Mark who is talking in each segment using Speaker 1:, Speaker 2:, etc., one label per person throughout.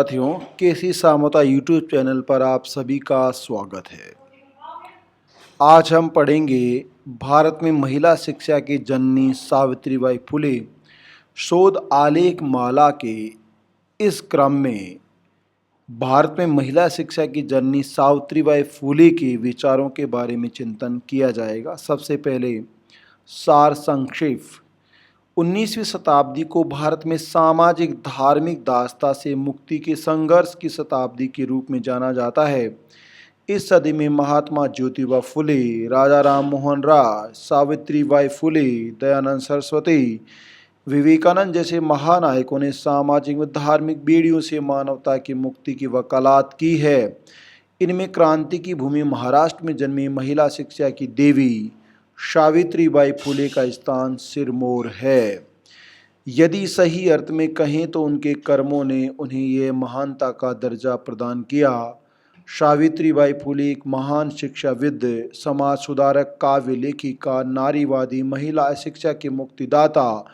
Speaker 1: साथियों, केसी Samota YouTube channel पर आप सभी का स्वागत है। आज हम पढ़ेंगे भारत में महिला शिक्षा की जननी सावित्रीबाई फुले शोध आलेख माला के इस क्रम में भारत में महिला शिक्षा की जननी सावित्रीबाई फुले के विचारों के बारे में चिंतन किया जाएगा। सबसे पहले सार संक्षेप। 19वीं शताब्दी को भारत में सामाजिक धार्मिक दासता से मुक्ति के संघर्ष की शताब्दी के रूप में जाना जाता है। इस सदी में महात्मा ज्योतिबा फुले, राजा राम मोहन राय, सावित्रीबाई फुले, दयानंद सरस्वती, विवेकानंद जैसे महानायकों ने सामाजिक व धार्मिक बेड़ियों से मानवता की मुक्ति की वकालत की है। इनमें क्रांति की भूमि महाराष्ट्र में जन्मी महिला शिक्षा की देवी सावित्रीबाई फुले का स्थान सिरमौर है। यदि सही अर्थ में कहें तो उनके कर्मों ने उन्हें यह महानता का दर्जा प्रदान किया। सावित्रीबाई फुले एक महान शिक्षाविद, समाज सुधारक, काव्य लेखिका, नारीवादी, महिला शिक्षा के मुक्तिदाता,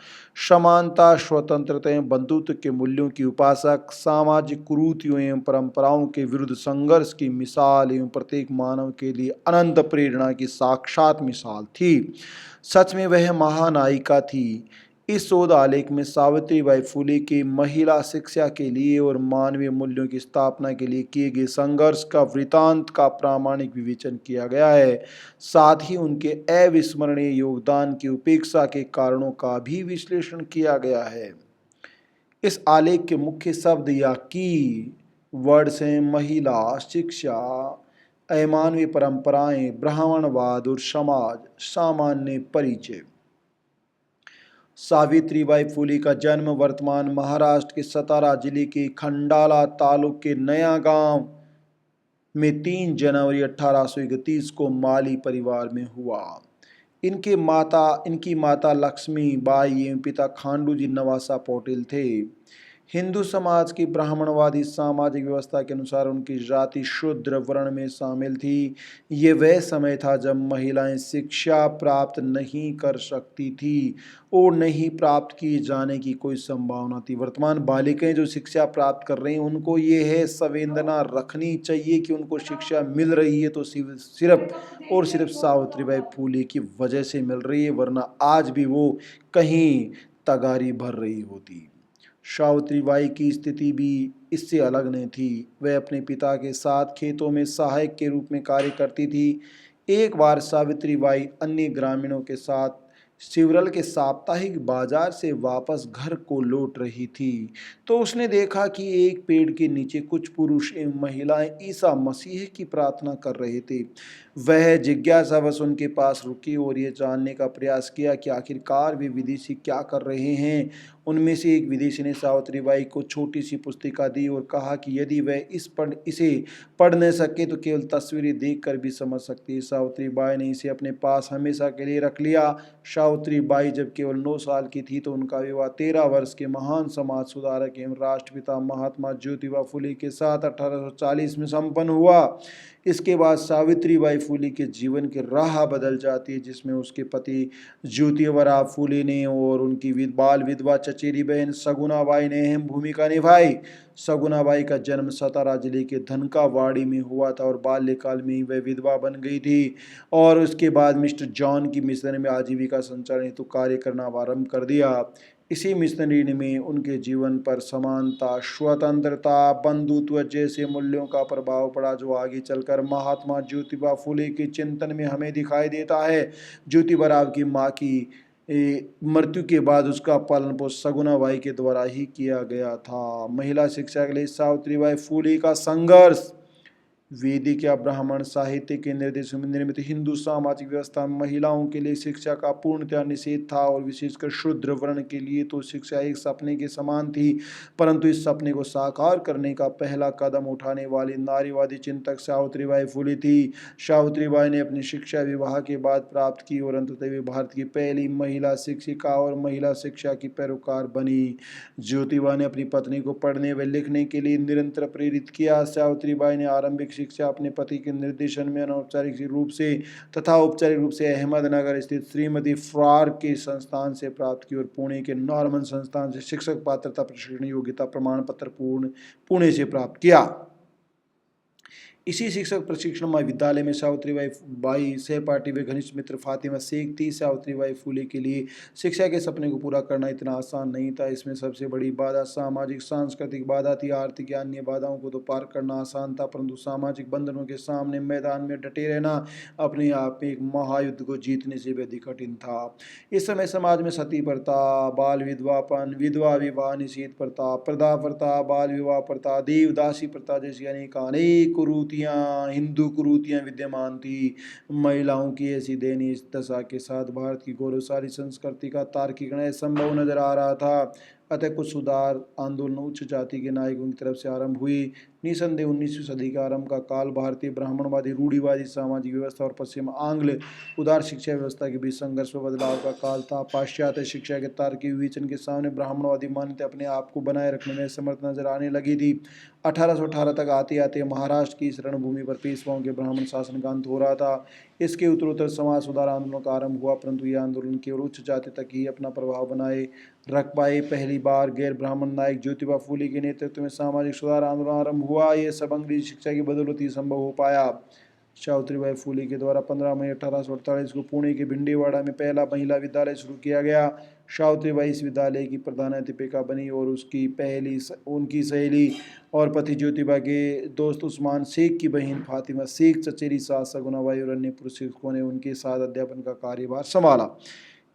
Speaker 1: समानता, स्वतंत्रता एवं बंधुत्व के मूल्यों की उपासक, सामाजिक कुरीतियों एवं परंपराओं के विरुद्ध संघर्ष की मिसाल एवं प्रत्येक मानव के लिए अनंत प्रेरणा की साक्षात मिसाल थी। सच में वह महानायिका थी। इस शोध आलेख में सावित्रीबाई फुले के महिला शिक्षा के लिए और मानवीय मूल्यों की स्थापना के लिए किए गए संघर्ष का वृतांत का प्रामाणिक विवेचन किया गया है। साथ ही उनके अविस्मरणीय योगदान की उपेक्षा के कारणों का भी विश्लेषण किया गया है। इस आलेख के मुख्य शब्द या की वर्ड्स हैं महिला शिक्षा, अमानवीय परंपराएं, ब्राह्मणवाद और समाज सामान्य परिचय। सावित्रीबाई फुले का जन्म वर्तमान महाराष्ट्र के सतारा जिले के खंडाला तालुक के नया गांव में 3 जनवरी 1831 को माली परिवार में हुआ। इनकी माता लक्ष्मी बाई एवं पिता खांडू जी नवासा पटेल थे। हिंदू समाज की ब्राह्मणवादी सामाजिक व्यवस्था के अनुसार उनकी जाति शूद्र वर्ण में शामिल थी। ये वह समय था जब महिलाएं शिक्षा प्राप्त नहीं कर सकती थी और नहीं प्राप्त किए जाने की कोई संभावना थी। वर्तमान बालिकाएं जो शिक्षा प्राप्त कर रही हैं उनको ये है संवेदना रखनी चाहिए कि उनको शिक्षा मिल रही है तो सिर्फ और सिर्फ सावित्रीबाई फुले की वजह से मिल रही है, वरना आज भी वो कहीं तगारी भर रही होती। सावित्रीबाई की स्थिति भी इससे अलग नहीं थी। वह अपने पिता के साथ खेतों में सहायक के रूप में कार्य करती थी। एक बार सावित्रीबाई अन्य ग्रामीणों के साथ सिवरल के साप्ताहिक बाजार से वापस घर को लौट रही थी तो उसने देखा कि एक पेड़ के नीचे कुछ पुरुष एवं महिलाएं ईसा मसीह की प्रार्थना कर रहे थे। वह जिज्ञासावश उनके पास रुकी और ये जानने का प्रयास किया कि आखिरकार वे विदेशी क्या कर रहे हैं। उनमें से एक विदेशी ने सावित्रीबाई को छोटी सी पुस्तिका दी और कहा कि यदि वह इसे पढ़ न सके तो केवल तस्वीरें देखकर भी समझ सकती है। सावित्रीबाई ने इसे अपने पास हमेशा के लिए रख लिया। सावित्रीबाई जब केवल 9 साल की थी तो उनका विवाह 13 वर्ष के महान समाज सुधारक एवं राष्ट्रपिता महात्मा ज्योतिबा फुले के साथ 1840 में संपन्न हुआ। इसके बाद सावित्रीबाई फुले के जीवन की राह बदल जाती है, जिसमें उसके पति ज्योतिबा फुले ने और उनकी बाल विधवा चचेरी बहन सगुनाबाई ने अहम भूमिका निभाई। सगुनाबाई का जन्म सतारा जिले के धनकावाड़ी में हुआ था और बाल्यकाल में ही वह विधवा बन गई थी और उसके बाद मिस्टर जॉन की मिशनरी में आजीविका संचालन हेतु कार्य करना आरंभ कर दिया। इसी मिशनरी में उनके जीवन पर समानता, स्वतंत्रता, बंधुत्व जैसे मूल्यों का प्रभाव पड़ा जो आगे चलकर महात्मा ज्योतिबा फुले के चिंतन में हमें दिखाई देता है। ज्योतिबा की माँ की मृत्यु के बाद उसका पालन पोषण सगुनाबाई के द्वारा ही किया गया था। महिला शिक्षा के लिए सावित्रीबाई फुले का संघर्ष। वैदिक या ब्राह्मण साहित्य के निर्देश में निर्मित हिंदू सामाजिक व्यवस्था में महिलाओं के लिए शिक्षा का पूर्णतः निषेध था और विशेषकर शूद्र वर्ण के लिए तो शिक्षा एक सपने के समान थी। परंतु इस सपने को साकार करने का पहला कदम उठाने वाली नारीवादी चिंतक सावित्रीबाई फुले थी। सावित्रीबाई ने अपनी शिक्षा विवाह के बाद प्राप्त की और अंततः वे भारत की पहली महिला शिक्षिका और महिला शिक्षा की पैरोकार बनी। ज्योतिबा ने अपनी पत्नी को पढ़ने व लिखने के लिए निरंतर प्रेरित किया। सावित्रीबाई ने आरंभिक शिक्षा अपने पति के निर्देशन में अनौपचारिक रूप से तथा औपचारिक रूप से अहमदनगर स्थित श्रीमती फ्रार के संस्थान से प्राप्त की और पुणे के नॉर्मन संस्थान से शिक्षक पात्रता प्रशिक्षण योग्यता प्रमाण पत्र पुणे से प्राप्त किया। इसी शिक्षक प्रशिक्षण महाविद्यालय में सावित्रीबाई बाई सहपाठी व घनिष्ठ मित्र फातिमा शेख थी। सावित्रीबाई फुले के लिए शिक्षा के सपने को पूरा करना इतना आसान नहीं था। इसमें सबसे बड़ी बाधा सामाजिक सांस्कृतिक बाधा थी। आर्थिक या अन्य बाधाओं को तो पार करना आसान था, परंतु सामाजिक बंधनों के सामने मैदान में डटे रहना अपने आप में एक महायुद्ध को जीतने से भी अधिक कठिन था। इस समय समाज में सती प्रथा, बाल विधवापन, विधवा विवाह निषेध प्रथा, प्रदा प्रथा, बाल विवाह प्रथा, देवदासी प्रथा जैसी अनेक कुरीतियाँ, हिंदू कुरीतियाँ विद्यमान थी। महिलाओं की ऐसी दयनीय दशा के साथ भारत की गौरवशाली संस्कृति का तार्किक असंभव नजर आ रहा था। अतः कुछ सुधार आंदोलन उच्च जाति के नायकों की तरफ से आरंभ हुई। निसंदेह 19वीं सदी का आरंभ का काल भारतीय ब्राह्मणवादी रूढ़िवादी सामाजिक व्यवस्था और पश्चिम आंग्ल उदार शिक्षा व्यवस्था के बीच संघर्ष व बदलाव का काल था। पाश्चात्य शिक्षा के तार्किक विवेचन के सामने ब्राह्मणवादी मान्यता अपने आप को बनाए रखने में असमर्थ नजर आने लगी थी। 1818 तक आते आते महाराष्ट्र की इस रणभूमि पर पेशवाओं के ब्राह्मण शासन का अंत हो रहा था। इसके उत्तरोत्तर समाज सुधार आंदोलन का आरंभ हुआ, परंतु यह आंदोलन केवल उच्च जाति तक ही अपना प्रभाव बनाए रख पाए। पहली बार गैर ब्राह्मण नायक ज्योतिबा फूले के नेतृत्व में सामाजिक सुधार आंदोलन आरंभ हुआ। यह सब अंग्रेजी शिक्षा की बदौलत ही संभव हो पाया। सावित्रीबाई फूले के द्वारा 15 मई 1848 को पुणे के भिंडेवाड़ा में पहला महिला विद्यालय शुरू किया गया। सावित्रीबाई इस विद्यालय की प्रधानाध्यापिका बनी और उनकी सहेली और पति ज्योतिबा के दोस्त उस्मान शेख की बहन फातिमा शेख, चचेरी सास सगुनाबाई और अन्य पुरुष शिक्षकों ने उनके साथ अध्यापन का कार्यभार संभाला।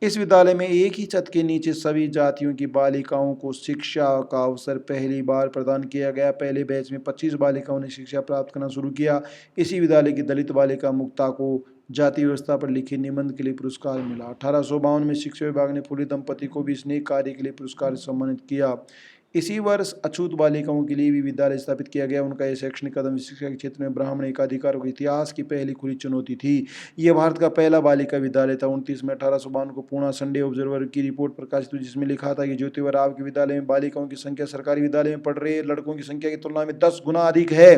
Speaker 1: इस विद्यालय में एक ही छत के नीचे सभी जातियों की बालिकाओं को शिक्षा का अवसर पहली बार प्रदान किया गया। पहले बैच में 25 बालिकाओं ने शिक्षा प्राप्त करना शुरू किया। इसी विद्यालय की दलित बालिका मुक्ता को जाति व्यवस्था पर लिखे निबंध के लिए पुरस्कार मिला। 1852 में शिक्षा विभाग ने फूले दंपति को भी स्नेह कार्य के लिए पुरस्कार से सम्मानित किया। इसी वर्ष अछूत बालिकाओं के लिए भी विद्यालय स्थापित किया गया। उनका यह शैक्षणिक कदम शिक्षा के क्षेत्र में ब्राह्मण एकाधिकार के इतिहास की पहली खुली चुनौती थी। यह भारत का पहला बालिका विद्यालय था। 29 मई 1852 को पूना संडे ऑब्जर्वर की रिपोर्ट प्रकाशित हुई, जिसमें लिखा था कि ज्योतिबा राव के विद्यालय में बालिकाओं की संख्या सरकारी विद्यालय में पढ़ रहे लड़कों की संख्या की तुलना में 10 गुना अधिक है।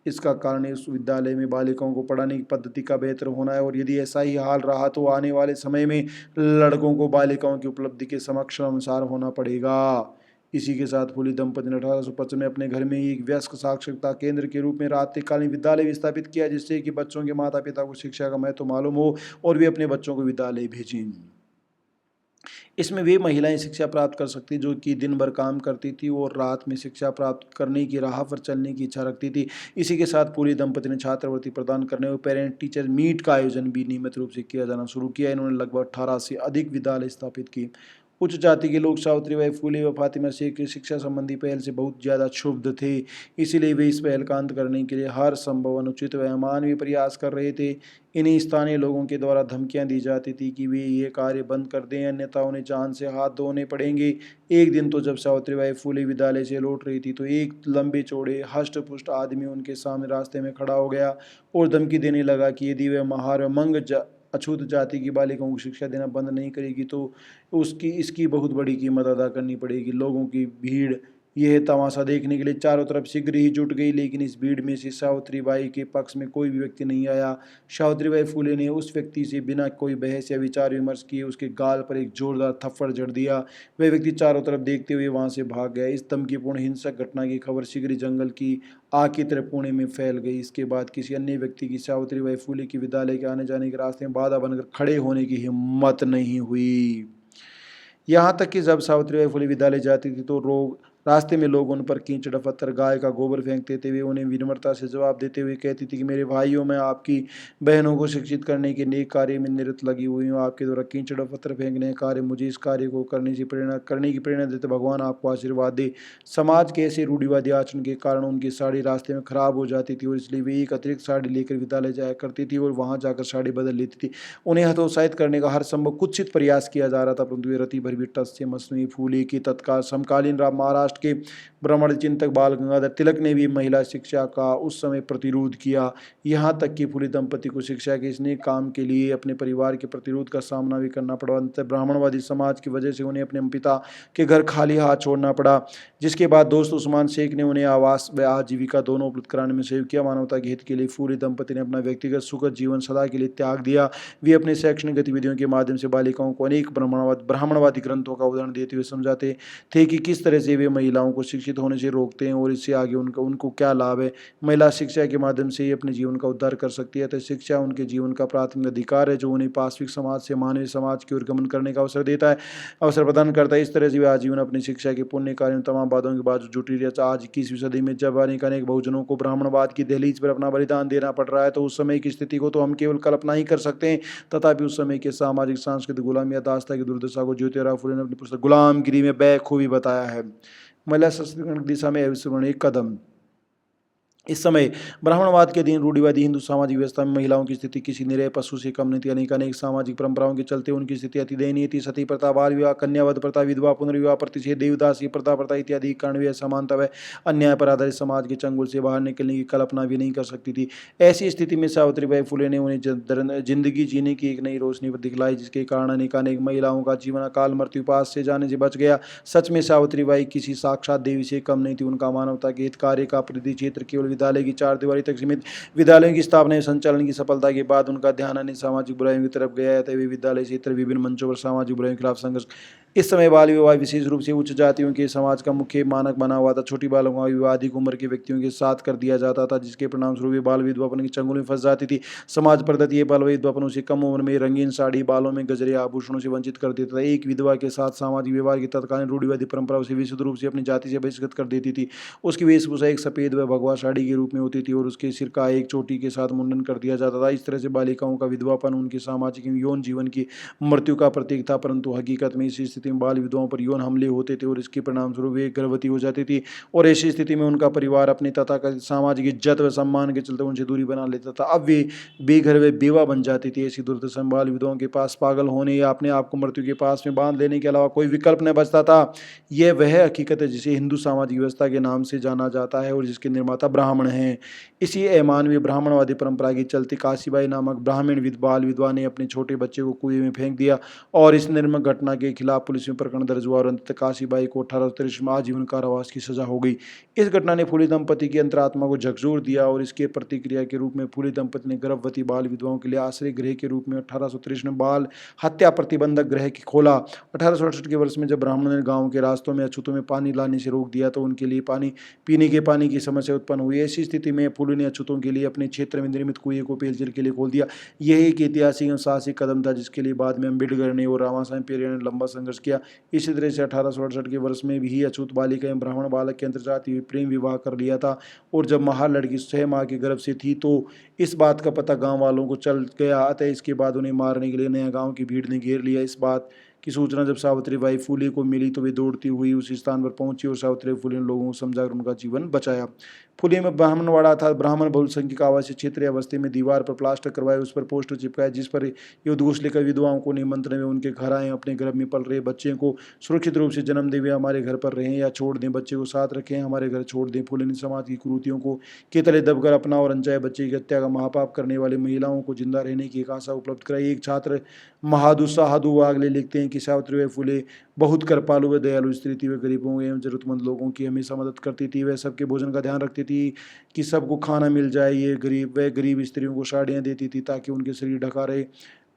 Speaker 1: इसका कारण इस विद्यालय में बालिकाओं को पढ़ाने की पद्धति का बेहतर होना है और यदि ऐसा ही हाल रहा तो आने वाले समय में लड़कों को बालिकाओं की उपलब्धि के समक्ष अनुसार होना पड़ेगा। इसी के साथ फूले दंपति ने 1855 में अपने घर में ही एक वयस्क साक्षरता केंद्र के रूप में रात्रिकालीन विद्यालय भी स्थापित किया, जिससे कि बच्चों के माता पिता को शिक्षा का महत्व मालूम हो और वे अपने बच्चों को विद्यालय भेजें। इसमें वे महिलाएं शिक्षा प्राप्त कर सकती जो कि दिन भर काम करती थी और रात में शिक्षा प्राप्त करने की राह पर चलने की इच्छा रखती थी। इसी के साथ फूले दंपति ने छात्रवृत्ति प्रदान करने और पेरेंट टीचर मीट का आयोजन भी नियमित रूप से किया जाना शुरू किया। इन्होंने लगभग 18 से अधिक विद्यालय स्थापित किए। उच्च जाति के लोग सावित्रीबाई फूले व फातिमा शेख की शिक्षा संबंधी पहल से बहुत ज़्यादा क्षुब्ध थे, इसीलिए वे इस पहल का अंत करने के लिए हर संभव अनुचित व अमानवीय प्रयास कर रहे थे। इन्हीं स्थानीय लोगों के द्वारा धमकियां दी जाती थी कि वे ये कार्य बंद कर दें, अन्यथा उन्हें जान से हाथ धोने पड़ेंगे। एक दिन तो जब सावित्रीबाई फूले विद्यालय से लौट रही थी तो एक लंबे चौड़े हष्ट पुष्ट आदमी उनके सामने रास्ते में खड़ा हो गया और धमकी देने लगा कि यदि वह महार मंग अछूत जाति की बालिकाओं को शिक्षा देना बंद नहीं करेगी तो इसकी बहुत बड़ी कीमत अदा करनी पड़ेगी। लोगों की भीड़ यह तमाशा देखने के लिए चारों तरफ शीघ्र ही जुट गई, लेकिन इस भीड़ में से सावित्रीबाई के पक्ष में कोई भी व्यक्ति नहीं आया। सावित्रीबाई फूले ने उस व्यक्ति से बिना कोई बहस या विचार विमर्श किए उसके गाल पर एक जोरदार थप्पड़ जड़ दिया। वह व्यक्ति चारों तरफ देखते हुए वहां से भाग गया। इस धमकीपूर्ण हिंसक घटना की खबर शीघ्र जंगल की आग की तरह पुणे में फैल गई। इसके बाद किसी अन्य व्यक्ति की सावित्रीबाई फूले की विद्यालय के आने जाने के रास्ते में बाधा बनकर खड़े होने की हिम्मत नहीं हुई। यहाँ तक कि जब सावित्रीबाई फूले विद्यालय जाती थी तो रास्ते में लोग उन पर कीचड़ पत्थर गाय का गोबर फेंकते थे। वे उन्हें विनम्रता से जवाब देते हुए कहती थी कि मेरे भाइयों, मैं आपकी बहनों को शिक्षित करने के नेक कार्य में निरत लगी हुई हूँ। आपके द्वारा कीचड़ पत्थर फेंकने का कार्य मुझे इस कार्य को करने की प्रेरणा देते भगवान आपको आशीर्वाद दे। समाज के ऐसे रूढ़िवादी आचरण के कारण उनकी साड़ी रास्ते में खराब हो जाती थी और इसलिए वे एक अतिरिक्त साड़ी लेकर विद्यालय जाया करती थी और वहाँ जाकर साड़ी बदल लेती थी। उन्हें हतोत्साहित करने का हर संभव कुत्सित प्रयास किया जा रहा था, परंतु वे रति भर भी टस से मस नहीं फूली कि तत्काल समकालीन महाराष्ट्र महाराष्ट्र के ब्राह्मण चिंतक बाल गंगाधर तिलक ने भी महिला शिक्षा का उस समय प्रतिरोध किया। यहाँ तक कि फुले दंपति को शिक्षा के इस नेक काम के लिए अपने परिवार के प्रतिरोध का सामना भी करना पड़ा। अंततः ब्राह्मणवादी समाज की वजह से उन्हें अपने पिता के घर खाली हाथ छोड़ना पड़ा, जिसके बाद दोस्त उस्मान शेख ने उन्हें आवास व आजीविका दोनों उपलब्ध कराने में सहयोग किया। मानवता के हित के लिए फुले दंपति ने अपना व्यक्तिगत सुखद जीवन सदा के लिए त्याग दिया। वे अपने शैक्षणिक गतिविधियों के माध्यम से बालिकाओं को अनेक ब्राह्मणवादी ग्रंथों का उदाहरण देते हुए समझाते थे कि किस तरह से वे महिलाओं को शिक्षित होने से रोकते हैं और इससे आगे उनको क्या लाभ है। महिला शिक्षा के माध्यम से ही अपने जीवन का उद्धार कर सकती है। तो शिक्षा उनके जीवन का प्राथमिक अधिकार है, जो उन्हें पाश्विक समाज से मानवीय समाज की ओर गमन करने का अवसर प्रदान करता है। इस तरह से वे आजीवन अपनी शिक्षा के पुण्य कार्यों तमाम बातों के बावजूद जुटी रही। आज 21वीं सदी में जब अनेक बहुजनों को ब्राह्मणवाद की दहलीज पर अपना बलिदान देना पड़ रहा है, तो उस समय की स्थिति को तो हम केवल कल्पना ही कर सकते हैं। तथापि उस समय के सामाजिक सांस्कृतिक गुलामी या दास्ता की दुर्दशा को ज्योतिराव फुले ने अपनी पुस्तक गुलामगिरी में बखूबी बताया है। महिला सशक्तिकरण की दिशा में अविस्मरणीय कदम। इस समय ब्राह्मणवाद के अधीन रूढ़िवादी हिंदू सामाजिक व्यवस्था में महिलाओं की स्थिति किसी निरह पशु से कम नहीं थी। अनेक सामाजिक परंपराओं के चलते उनकी स्थिति अति दयनीय थी। सती प्रथा, बाल विवाह, कन्यावध प्रथा, विधवा पुनर्विवाह, प्रतिषेध, देवदासी प्रथा इत्यादि कारण वे असमानता व अन्याय पर आधारित समाज के चंगुल से बाहर निकलने की कल्पना भी नहीं कर सकती थी। ऐसी स्थिति में सावित्रीबाई फुले ने उन्हें जिंदगी जीने की एक नई रोशनी दिखलाई, जिसके कारण अनेक महिलाओं का जीवन अकाल मृत्यु पास से जाने से बच गया। सच में सावित्रीबाई किसी साक्षात देवी से कम नहीं थी। उनका मानवता के हित कार्य का परिधि क्षेत्र केवल विद्यालय की चार दीवारी तक सीमित। विद्यालयों की स्थापना एवं संचालन की सफलता के बाद उनका ध्यान अन्य सामाजिक बुराइयों की तरफ गया। वे विद्यालय से इतर विभिन्न मंचों पर सामाजिक बुराइयों के खिलाफ संघर्ष। इस समय बाल विवाह विशेष रूप से उच्च जातियों के समाज का मुख्य मानक बना हुआ था। छोटी बालकों का विवाह अधिक उम्र के व्यक्तियों के साथ कर दिया जाता था, जिसके परिणाम स्वरूप बाल विधवापन की चंगुल में फंस जाती थी। समाज प्रदत्त ये बाल विधवापन उसे कम उम्र में रंगीन साड़ी, बालों में गजरे, आभूषणों से वंचित कर देता था। एक विधवा के साथ सामाजिक व्यवहार की तत्कालीन रूढ़िवादी परंपरा उसे विशुद्ध रूप से अपनी जाति से बहिष्कृत कर देती थी। उसकी वेशभूषा एक सफेद व भगवा साड़ी के रूप में होती थी और उसके सिर का एक चोटी के साथ मुंडन कर दिया जाता था। इस तरह से बालिकाओं का विधवापन उनके सामाजिक एवं यौन जीवन की मृत्यु का प्रतीक था। परंतु हकीकत में इस स्थिति में बाल विधवाओं पर यौन हमले होते थे और इसके परिणाम स्वरूप वे गर्भवती हो जाती थी और ऐसी स्थिति में उनका परिवार अपने तथाकथित सामाजिक इज्जत व सम्मान के चलते उनसे दूरी बना लेता था। अब वे बेघर व बेवा बन जाती थी। ऐसी दुर्दशा बाल विधवाओं के पास पागल होने या अपने आप को मृत्यु के पास में बांध लेने के अलावा कोई विकल्प न बचता था। यह वह हकीकत है जिसे हिंदू सामाजिक व्यवस्था के नाम से जाना जाता है और जिसके निर्माता ब्राह्मण हैं। इसी अमानवीय ब्राह्मणवादी परंपरा के चलते काशीबाई नामक ब्राह्मण बाल विधवा ने अपने छोटे बच्चे को कुएं में फेंक दिया और इस निर्मम घटना के खिलाफ पुलिस में प्रकरण दर्ज हुआ और अंततः काशीबाई को 1863 में आजीवन कारावास की सजा हो गई। इस घटना ने फुले दंपति की अंतरात्मा को झकझोर दिया और इसके प्रतिक्रिया के रूप में फुले दंपति ने गर्भवती बाल विधवाओं के लिए आश्रय गृह के रूप में 1863 में बाल हत्या प्रतिबंधक गृह की खोला। 1868 के वर्ष में जब ब्राह्मणों ने गांव के रास्तों में अछूतों में पानी लाने से रोक दिया तो उनके लिए पीने के पानी की समस्या उत्पन्न हुई। ऐसी स्थिति में फुले ने अछूतों के लिए अपने क्षेत्र में निर्मित कुएं को पेयजल के लिए खोल दिया। यह एक ऐतिहासिक एवं साहसिक कदम था जिसके लिए बाद में अम्बेडकर ने और रामासाहेब पेरिया ने लंबा संघर्ष किया। इसी तरह से 1868 के वर्ष में भी अछूत बालिका एवं ब्राह्मण बालक के अंतर्जातीय प्रेम विवाह कर लिया था और जब महार लड़की 6 माह के गर्भ से थी तो इस बात का पता गांव वालों को चल गया। अतः इसके बाद उन्हें मारने के लिए नया गांव की भीड़ ने घेर लिया। इस बात की सूचना जब सावित्रीबाई फुले को मिली तो वे दौड़ती हुई उस स्थान पर पहुंची और सावित्रीबाई फुले ने लोगों को समझाकर उनका जीवन बचाया। फुले में ब्राह्मणवाड़ा था। ब्राह्मण बहुसंख्यक आवासीय क्षेत्र या बस्ती में दीवार पर प्लास्टर करवाए, उस पर पोस्टर चिपकाए जिस पर ये उद्घोष लेकर विधवाओं को निमंत्रण में उनके घर आए, अपने गर्भ में पल रहे बच्चे को सुरक्षित रूप से जन्म देवे, हमारे घर पर रहें या छोड़ दें, बच्चे को साथ रखें, हमारे घर छोड़ दें। फुले ने समाज की कुरीतियों को के तले दबकर अपना और अनचाहे बच्चे की हत्या का महापाप करने वाले महिलाओं को जिंदा रहने की एक आशा उपलब्ध कराई। एक छात्र महादु साहदु वागले लिखते हैं कि सावित्रीबाई फुले बहुत कृपालु व दयालु स्त्री थी। वह गरीबों एवं जरूरतमंद लोगों की हमेशा मदद करती थी। वह सबके भोजन का ध्यान रखती थी कि सबको खाना मिल जाए। वह गरीब स्त्रियों को साड़ियाँ देती थी ताकि उनके शरीर ढका रहे।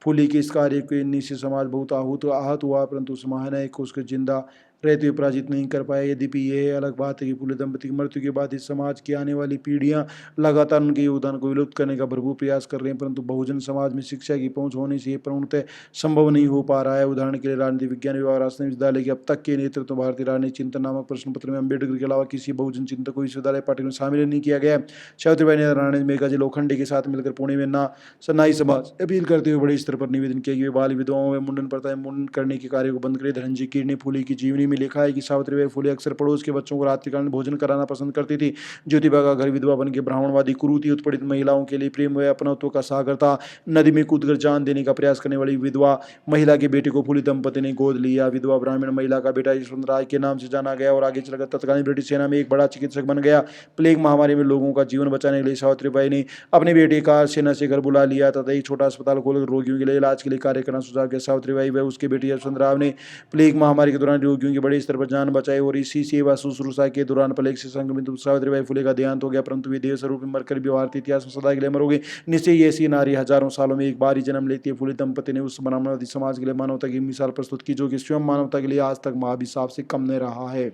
Speaker 1: फुले के इस कार्य के नीचे समाज बहुत आहत हुआ, परंतु उस महानायक को उसके जिंदा रहते हुए पराजित नहीं कर पाया। यद्यपि यह अलग बात है कि फुले दंपति की मृत्यु के बाद इस समाज की आने वाली पीढ़ियां लगातार उनके योगदान को विलुप्त करने का भरपूर प्रयास कर रहे हैं, परंतु बहुजन समाज में शिक्षा की पहुंच होने से यह पूर्णतः संभव नहीं हो पा रहा है। उदाहरण के लिए राजनीति विज्ञान विभाग राजस्थान विश्वविद्यालय के अब तक के नेतृत्व भारतीय राजनीति चिंतन नामक प्रश्न पत्र में अम्बेडकर के अलावा किसी बहुजन चिंतक को विश्वविद्यालय पाठ्यक्रम में शामिल नहीं किया गया। सावित्रीबाई ने राणा मेघाजी लोखंडे के साथ मिलकर पुणे में नाई समाज अपील करते हुए बड़े स्तर पर निवेदन किया कि वे बाल विधवाओं में मुंडन प्रथा मुंडन करने के कार्य को बंद करें। धनंजय कीर ने फुले की जीवनी उन्हीं में लिखा है कि सावित्रीबाई फुले अक्सर पड़ोस के बच्चों को रात्रिकालीन भोजन कराना पसंद करती थी। ज्योतिबा का घर विधवा बन के ब्राह्मणवादी कुरीति उत्पीड़ित महिलाओं के लिए प्रेम व अपनत्व का सागर था। नदी में कूदकर जान देने का प्रयास करने वाली विधवा महिला के बेटे को फुले दंपति ने गोद लिया। विधवा ब्राह्मण महिला का बेटा यशवंत राय के नाम से जाना गया और आगे चलकर तत्कालीन ब्रिटिश सेना में एक बड़ा चिकित्सक बन गया। प्लेग महामारी में लोगों का जीवन बचाने के लिए सावित्रीबाई ने अपने बेटे का सेना से घर बुला लिया तथा एक छोटा अस्पताल खोलकर रोगियों के लिए इलाज के लिए कार्य करना सुझाव किया। सावित्रीबाई व उसके बेटे यशवंत राव ने प्लेग महामारी के दौरान रोगियों की बड़े स्तर पर जान बचाई और इसी सेवा शुश्रूषा के दौरान प्लेग से संक्रमित सावित्रीबाई फुले का देहांत हो गया, परंतु वे देव स्वरूप में मरकर भी भारतीय इतिहास में सदा के लिए अमर हो गए। निश्चय ही ऐसी नारी हजारों सालों में एक बार ही जन्म लेती है। फुले दंपति ने उस ब्राह्मणवादी समाज के लिए मानवता की मिसाल प्रस्तुत की जो कि स्वयं मानवता के लिए आज तक महाभिशाप से कम नहीं रहा है।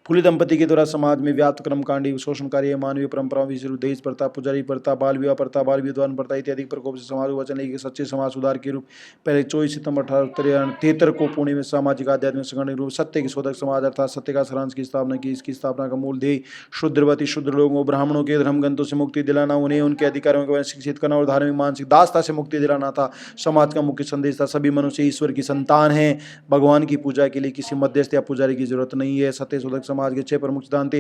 Speaker 1: फुले दंपति के द्वारा समाज में व्याप्त कर्मकांडी शोषणकारी मानवीय परंपराओं विषय दहेज प्रथा, पुजारी प्रथा, बाल विवाह प्रथा, बाल विधवा प्रथा इत्यादि प्रकोप से समाज को बचाने के सच्चे समाज सुधार के रूप पहले 24 सितंबर 1873 को पुणे में सामाजिक आध्यात्मिक संगठन रूप सत्य की शोधक समाज अर्थात सत्य का सारांश की स्थापना की। इसकी स्थापना का मूल ध्येय शुद्रवती शुद्र लोगों ब्राह्मणों के धर्मग्रंथों से मुक्ति दिलाना, उन्हें उनके अधिकारों के बारे में शिक्षित करना और धार्मिक मानसिक दासता से मुक्ति दिलाना था। समाज का मुख्य संदेश था सभी मनुष्य ईश्वर की संतान है, भगवान की पूजा के लिए किसी मध्यस्थ या पुजारी की जरूरत नहीं है। सत्य शोधक समाज के 6 प्रमुख सिद्धांत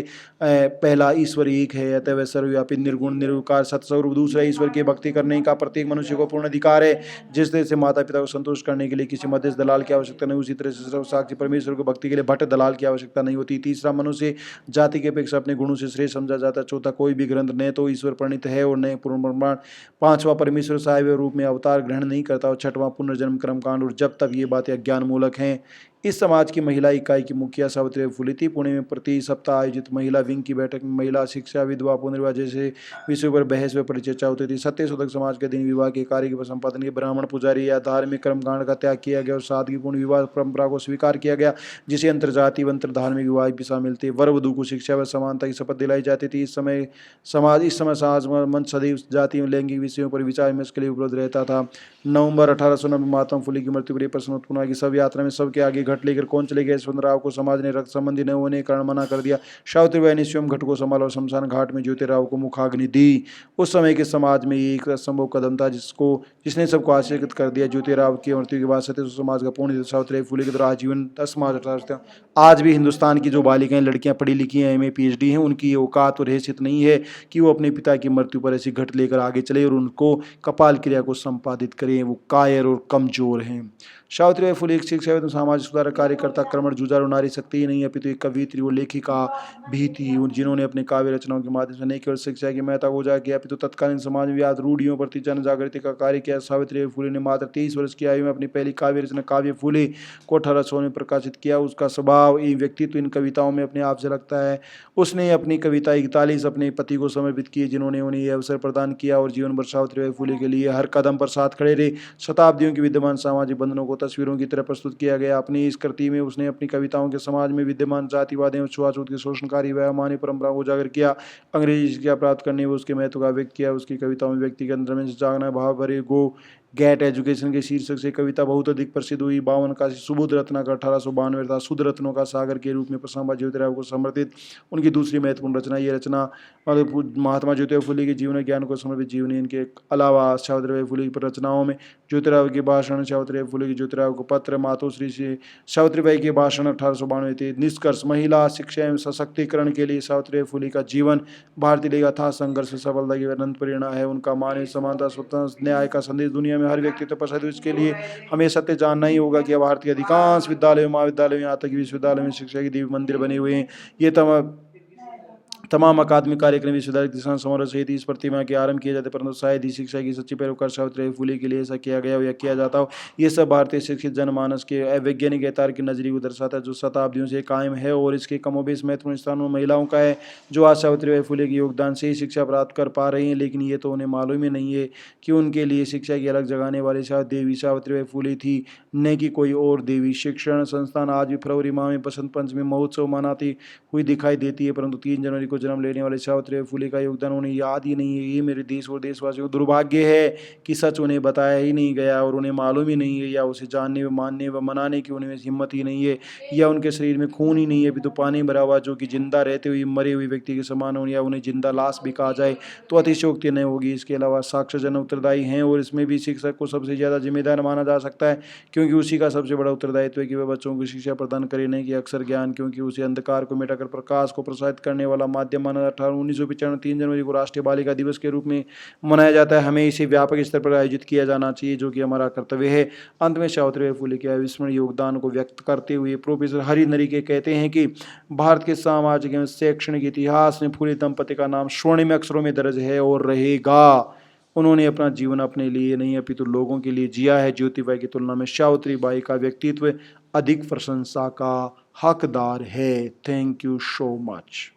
Speaker 1: पहला ईश्वर एक है, अतः वह सर्वव्यापी निर्गुण निर्विकार सत्स्वरूप। दूसरा ईश्वर की भक्ति करने का प्रत्येक मनुष्य को पूर्ण अधिकार है, जिस तरह से माता पिता को संतुष्ट करने के लिए किसी मध्यस्थ दलाल की आवश्यकता नहीं, उसी तरह से साक्षी परमेश्वर को भक्ति के लिए भट्ट दलाल की आवश्यकता नहीं होती। तीसरा मनुष्य जाति की अपेक्षा अपने गुणों से श्रेष्ठ समझा जाता है। चौथा कोई भी ग्रंथ न तो ईश्वर प्रणीत है और न पूर्ण प्रमाण। पांचवा परमेश्वर साहिब रूप में अवतार ग्रहण नहीं करता और छठवां पुनर्जन्म कर्मकांड। और जब तक ये बातें अज्ञान मूलक हैं। इस समाज की महिला इकाई की मुखिया सावित्रीबाई फुले थी। पुणे में प्रति सप्ताह आयोजित महिला विंग की बैठक में महिला शिक्षा, विधवा पुनर्विवाह जैसे विषयों पर बहस व परिचर्चा होती थी। सत्य शोधक समाज के दिन विवाह के कार्य के संपादन के ब्राह्मण पुजारी या धार्मिक कर्मकांड का त्याग किया गया और सादगीपूर्ण विवाह परंपरा को स्वीकार किया गया, जिसे अंतर्जातीय व अंतर धार्मिक विवाह भी शामिल थे। वर वधू को शिक्षा व समानता की शपथ दिलाई जाती थी। इस समय समाज मंच सदैव जाति एवं लैंगिक विषयों पर विचार विमर्श के लिए उपलब्ध रहता था। नवंबर 1890 में महात्मा फुले की मृत्यु पर प्रश्न उत्पन्न हुआ कि सब यात्रा में सबके आगे घट लेकर कौन चले गए। यशवंत राव को समाज ने रक्त संबंधी न होने के कारण मना कर दिया। सावित्रीबाई ने स्वयं घट को संभाला और शमशान घाट में ज्योतिराव को मुखाग्नि दी। उस समय के समाज में ये एक असंभव कदम था जिसने सबको आश्चर्यचकित कर दिया। ज्योतिराव की मृत्यु के बाद सत्य समाज का पूर्ण सावित्रीबाई फुले के द्वारा आजीवन समाज। आज भी हिंदुस्तान की जो बालिकाएं लड़कियां पढ़ी लिखी हैं, MA PhD हैं, उनकी औकात और हैसियत नहीं है कि वो अपने पिता की मृत्यु पर ऐसी घट लेकर आगे चले और उनको कपाल क्रिया को संपादित करें। वो कायर और कमजोर हैं। सावित्रीबाई फुले एक शिक्षक एवं सामाजिक सुधारक कार्यकर्ता, कर्मठ जुझारू नारी शक्ति ही नहीं अपितु एक कवियत्री और लेखिका भी थी, जिन्होंने अपने काव्य रचनाओं के माध्यम से न केवल शिक्षा की महत्ता को उजागर किया अपितु तत्कालीन समाज में व्याप्त रूढ़ियों प्रति जन जागृति का कार्य किया। सावित्रीबाई फुले ने मात्र 23 वर्ष की आयु में अपनी पहली काव्य रचना काव्य फुले को 1800 में प्रकाशित किया। उसका स्वभाव एवं व्यक्तित्व इन कविताओं में अपने आप झलकता है। उसने अपनी कविता 41 अपने पति को समर्पित की, जिन्होंने उन्हें यह अवसर प्रदान किया और जीवन भर सावित्रीबाई फुले के लिए हर कदम पर साथ खड़े रहे। शताब्दियों के विद्यमान सामाजिक बंधनों को तस्वीरों की तरह प्रस्तुत किया गया। अपनी इस कृति में उसने अपनी कविताओं के समाज में विद्यमान जातिवाद एवं छुआछूत के शोषणकारी व अमान्य परंपराओं को उजागर किया। अंग्रेजी शिक्षा प्राप्त करने में उसके महत्व का व्यक्त किया। उसकी कविताओं में व्यक्ति के अंदर में जागना भाव भरे गो गेट एजुकेशन के शीर्षक से कविता बहुत अधिक प्रसिद्ध हुई। 52 का सुबोध रत्ना का 1892 था। शुद्ध रत्नों का सागर के रूप में प्रसंबा ज्योतिराव को समर्पित उनकी दूसरी महत्वपूर्ण रचना। ये रचना महात्मा ज्योतिराव फुले के जीवन ज्ञान को समर्पित जीवनी। इनके अलावा सावित्रीबाई फुले की रचनाओं में ज्योतिराव के भाषण, सावित्रीबाई फुले की ज्योतिराव को पत्र, मातोश्री से सावित्रीबाई के भाषण 1892 थे। निष्कर्ष, महिला शिक्षा एवं सशक्तिकरण के लिए सावित्रीबाई फुले का जीवन भारतीय लिए अथाह संघर्ष सफलता की अनंत प्रेरणा है। उनका मानवीय समानता, स्वतंत्र न्याय का संदेश दुनिया में हर व्यक्ति तक पहुंचा। इसके लिए हमें सत्य जानना ही होगा कि भारतीय अधिकांश विद्यालयों, महाविद्यालयों, यहाँ तक विश्वविद्यालयों में शिक्षा के दिव्य मंदिर बने हुए हैं। ये तमाम अकादमिक कार्यक्रम विश्वविद्यालय किसान समारोह सहित इस प्रतिमा के आरंभ किए जाते, परंतु शायद ही शिक्षा की सच्ची पैरोकार सावित्रीबाई फुले के लिए ऐसा किया गया हो या किया जाता हो। ये सब भारतीय शिक्षित जनमानस के अवैज्ञानिक एतार की नजरिए को दर्शाता है जो शताब्दियों से कायम है और इसके कमोबेश महत्वपूर्ण स्थान महिलाओं का है, जो आज सावित्रीबाई फुले के योगदान से ही शिक्षा प्राप्त कर पा रही हैं। लेकिन ये तो उन्हें मालूम ही नहीं है कि उनके लिए शिक्षा की अलग जगाने वाली शायद देवी सावित्रीबाई फुले थी, न कि कोई और देवी। शिक्षण संस्थान आज भी फरवरी माह में बसंत पंचमी महोत्सव मनाती हुई दिखाई देती है, परंतु 3 जनवरी को जन्म लेने वाले सावित्रीबाई फुले का योगदान उन्हें याद ही नहीं है। ये मेरे देश और देशवासियों को दुर्भाग्य है कि सच उन्हें बताया ही नहीं गया और उन्हें मालूम ही नहीं है, या उसे जानने व मानने व मनाने की उन्हें हिम्मत ही नहीं है, या उनके शरीर में खून ही नहीं है, अभी तो पानी भरा हुआ जो कि जिंदा रहते हुए मरे हुए व्यक्ति के समान हो, या उन्हें जिंदा लाश भी कहा जाए तो अतिशयोक्ति नहीं होगी। इसके अलावा साक्षर जन उत्तरदायी हैं और इसमें भी शिक्षक को सबसे ज़्यादा जिम्मेदार माना जा सकता है, क्योंकि उसी का सबसे बड़ा उत्तरदायित्व है कि वह बच्चों को शिक्षा प्रदान करे, नहीं कि अक्षर ज्ञान, क्योंकि उसे अंधकार को मिटाकर प्रकाश को प्रसारित करने वाला माध्यम माना। 1995 3 जनवरी को राष्ट्रीय बालिका दिवस के रूप में मनाया जाता है। हमें इसे व्यापक स्तर पर आयोजित किया जाना चाहिए, जो कि हमारा कर्तव्य है। अंत में सावित्रीबाई फुले के अविस्मरणीय योगदान को व्यक्त करते हुए प्रोफेसर हरि नरिके कहते हैं कि भारत के सामाजिक एवं शैक्षणिक इतिहास में फुले दंपति का नाम स्वर्णिम अक्षरों में दर्ज है और रहेगा। उन्होंने अपना जीवन अपने लिए नहीं अपितु लोगों के लिए जिया है। ज्योतिबाई की तुलना में सावित्रीबाई का व्यक्तित्व अधिक प्रशंसा का हकदार है। Thank you so much.